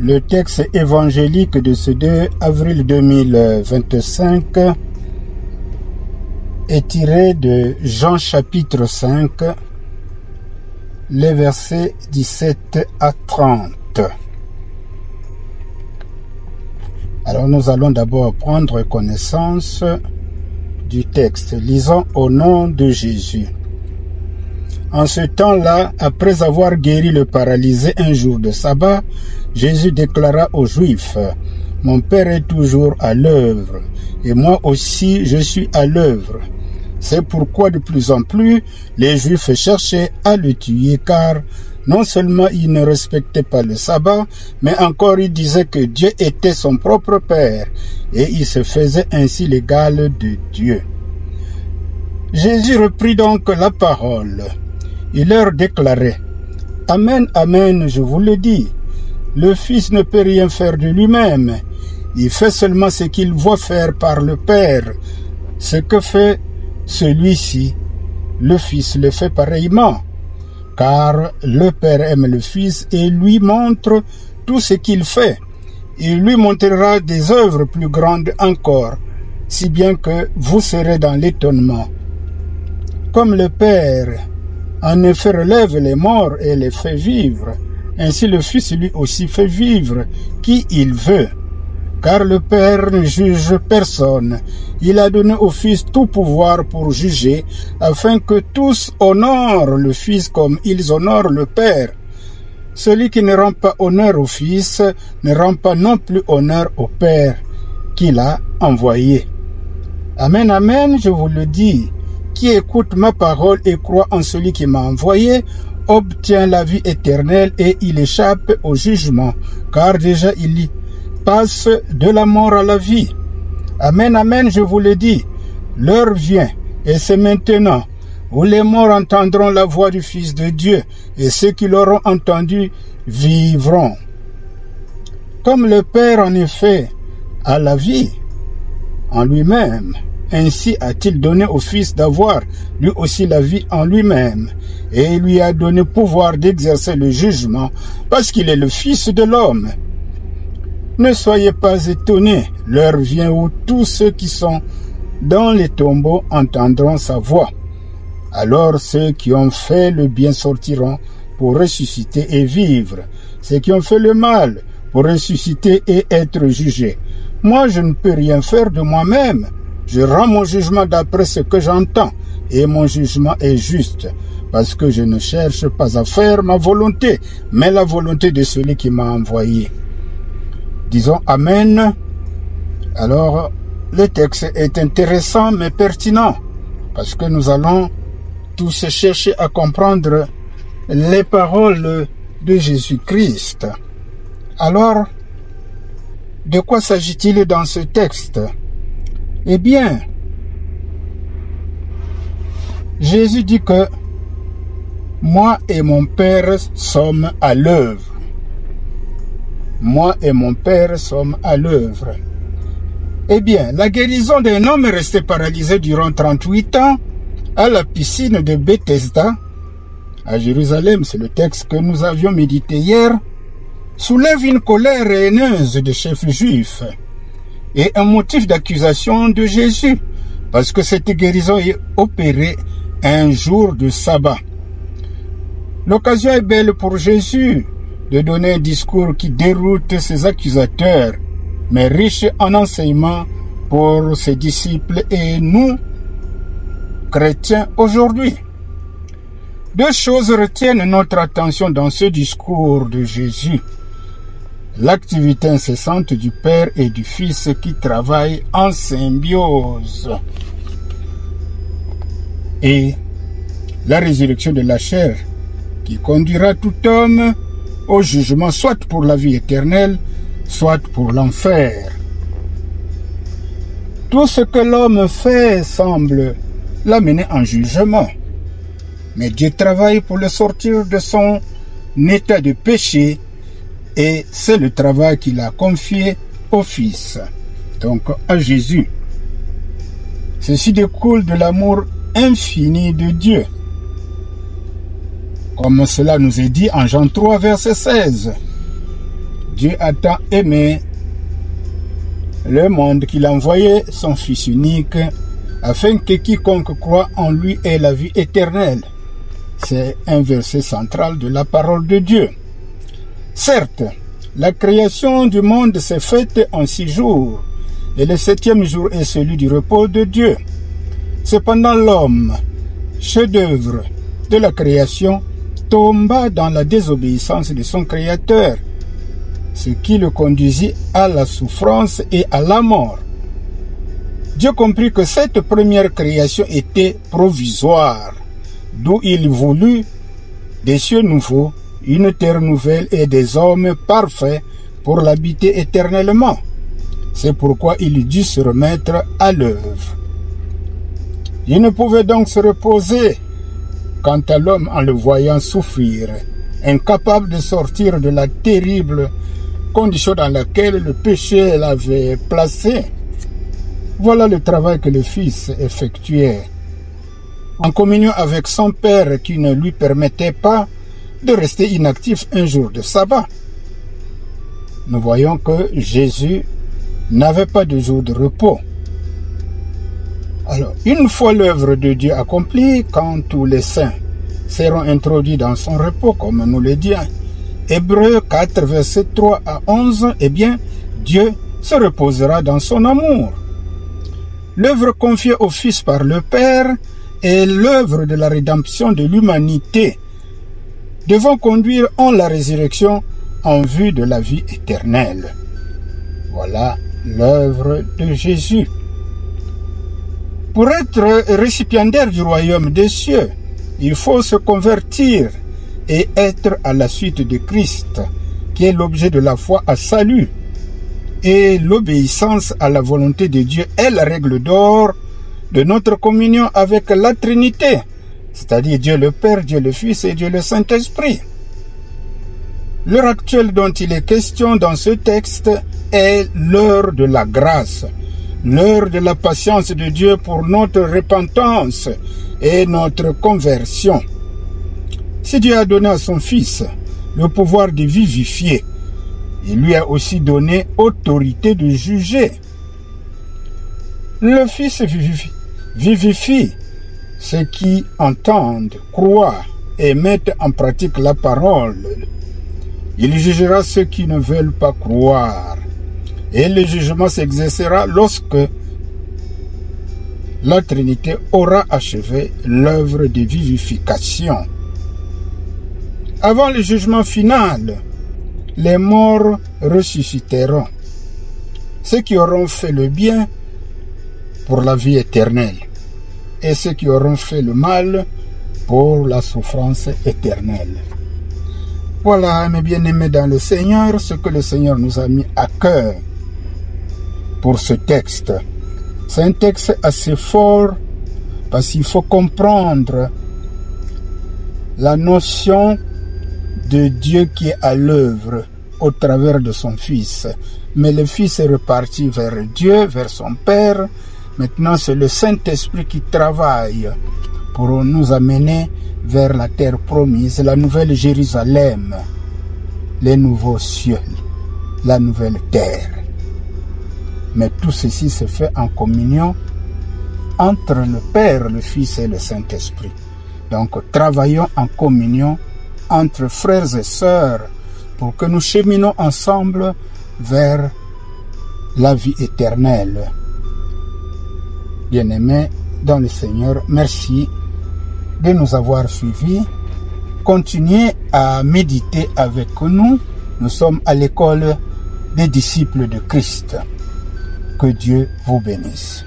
Le texte évangélique de ce 2 avril 2025 est tiré de Jean chapitre 5, les versets 17 à 30. Alors nous allons d'abord prendre connaissance du texte. Lisons au nom de Jésus. En ce temps-là, après avoir guéri le paralysé un jour de sabbat, Jésus déclara aux Juifs, « Mon Père est toujours à l'œuvre, et moi aussi je suis à l'œuvre. » C'est pourquoi de plus en plus, les Juifs cherchaient à le tuer, car non seulement il ne respectait pas le sabbat, mais encore il disait que Dieu était son propre Père, et il se faisait ainsi l'égal de Dieu. Jésus reprit donc la parole. Il leur déclarait, « Amen, amen, je vous le dis, le Fils ne peut rien faire de lui-même. Il fait seulement ce qu'il voit faire par le Père. Ce que fait celui-ci, le Fils le fait pareillement. Car le Père aime le Fils et lui montre tout ce qu'il fait. Il lui montrera des œuvres plus grandes encore, si bien que vous serez dans l'étonnement. Comme le Père en effet relève les morts et les fait vivre, ainsi le Fils lui aussi fait vivre qui il veut. Car le Père ne juge personne. Il a donné au Fils tout pouvoir pour juger, afin que tous honorent le Fils comme ils honorent le Père. Celui qui ne rend pas honneur au Fils ne rend pas non plus honneur au Père qui l'a envoyé. Amen, amen, je vous le dis. Qui écoute ma parole et croit en celui qui m'a envoyé, obtient la vie éternelle et il échappe au jugement, car déjà il y passe de la mort à la vie. Amen, amen, je vous le dis, l'heure vient, et c'est maintenant, où les morts entendront la voix du Fils de Dieu, et ceux qui l'auront entendu vivront. Comme le Père, en effet, a la vie en lui-même, ainsi a-t-il donné au Fils d'avoir lui aussi la vie en lui-même, et il lui a donné pouvoir d'exercer le jugement, parce qu'il est le Fils de l'homme. Ne soyez pas étonnés, l'heure vient où tous ceux qui sont dans les tombeaux entendront sa voix. Alors ceux qui ont fait le bien sortiront pour ressusciter et vivre, ceux qui ont fait le mal pour ressusciter et être jugés. Moi, je ne peux rien faire de moi-même. Je rends mon jugement d'après ce que j'entends, et mon jugement est juste, parce que je ne cherche pas à faire ma volonté, mais la volonté de celui qui m'a envoyé. Disons Amen. Alors, le texte est intéressant mais pertinent, parce que nous allons tous chercher à comprendre les paroles de Jésus-Christ. Alors, de quoi s'agit-il dans ce texte? Eh bien, Jésus dit que moi et mon Père sommes à l'œuvre. Moi et mon Père sommes à l'œuvre. Eh bien, la guérison d'un homme resté paralysé durant 38 ans à la piscine de Bethesda, à Jérusalem, c'est le texte que nous avions médité hier, soulève une colère haineuse des chefs juifs et un motif d'accusation de Jésus, parce que cette guérison est opérée un jour de sabbat. L'occasion est belle pour Jésus de donner un discours qui déroute ses accusateurs, mais riche en enseignements pour ses disciples et nous, chrétiens aujourd'hui. Deux choses retiennent notre attention dans ce discours de Jésus. L'activité incessante du Père et du Fils qui travaillent en symbiose. Et la résurrection de la chair qui conduira tout homme au jugement, soit pour la vie éternelle, soit pour l'enfer. Tout ce que l'homme fait semble l'amener en jugement. Mais Dieu travaille pour le sortir de son état de péché, et c'est le travail qu'il a confié au Fils, donc à Jésus. Ceci découle de l'amour infini de Dieu. Comme cela nous est dit en Jean 3, verset 16. Dieu a tant aimé le monde qu'il a envoyé son Fils unique, afin que quiconque croit en lui ait la vie éternelle. C'est un verset central de la parole de Dieu. Certes, la création du monde s'est faite en 6 jours, et le 7e jour est celui du repos de Dieu. Cependant, l'homme, chef-d'œuvre de la création, tomba dans la désobéissance de son Créateur, ce qui le conduisit à la souffrance et à la mort. Dieu comprit que cette première création était provisoire, d'où il voulut des cieux nouveaux, une terre nouvelle et des hommes parfaits pour l'habiter éternellement. C'est pourquoi il dut se remettre à l'œuvre. Il ne pouvait donc se reposer quant à l'homme en le voyant souffrir, incapable de sortir de la terrible condition dans laquelle le péché l'avait placé. Voilà le travail que le Fils effectuait, en communion avec son Père qui ne lui permettait pas de rester inactif un jour de sabbat. Nous voyons que Jésus n'avait pas de jour de repos. Alors, une fois l'œuvre de Dieu accomplie, quand tous les saints seront introduits dans son repos, comme nous le dit Hébreux 4, versets 3 à 11, eh bien, Dieu se reposera dans son amour. L'œuvre confiée au Fils par le Père est l'œuvre de la rédemption de l'humanité, devant conduire en la résurrection en vue de la vie éternelle. Voilà l'œuvre de Jésus. Pour être récipiendaire du royaume des cieux, il faut se convertir et être à la suite de Christ, qui est l'objet de la foi à salut. Et l'obéissance à la volonté de Dieu est la règle d'or de notre communion avec la Trinité, c'est-à-dire Dieu le Père, Dieu le Fils et Dieu le Saint-Esprit. L'heure actuelle dont il est question dans ce texte est l'heure de la grâce, l'heure de la patience de Dieu pour notre repentance et notre conversion. Si Dieu a donné à son Fils le pouvoir de vivifier, il lui a aussi donné autorité de juger. Le Fils vivifie ceux qui entendent, croient et mettent en pratique la parole. Il jugera ceux qui ne veulent pas croire. Et le jugement s'exercera lorsque la Trinité aura achevé l'œuvre de vivification. Avant le jugement final, les morts ressusciteront, ceux qui auront fait le bien pour la vie éternelle et ceux qui auront fait le mal pour la souffrance éternelle. Voilà, mes bien-aimés dans le Seigneur, ce que le Seigneur nous a mis à cœur pour ce texte. C'est un texte assez fort parce qu'il faut comprendre la notion de Dieu qui est à l'œuvre au travers de son Fils. Mais le Fils est reparti vers Dieu, vers son Père. Maintenant, c'est le Saint-Esprit qui travaille pour nous amener vers la terre promise, la nouvelle Jérusalem, les nouveaux cieux, la nouvelle terre. Mais tout ceci se fait en communion entre le Père, le Fils et le Saint-Esprit. Donc, travaillons en communion entre frères et sœurs pour que nous cheminons ensemble vers la vie éternelle. Bien-aimés dans le Seigneur, merci de nous avoir suivis. Continuez à méditer avec nous. Nous sommes à l'école des disciples de Christ. Que Dieu vous bénisse.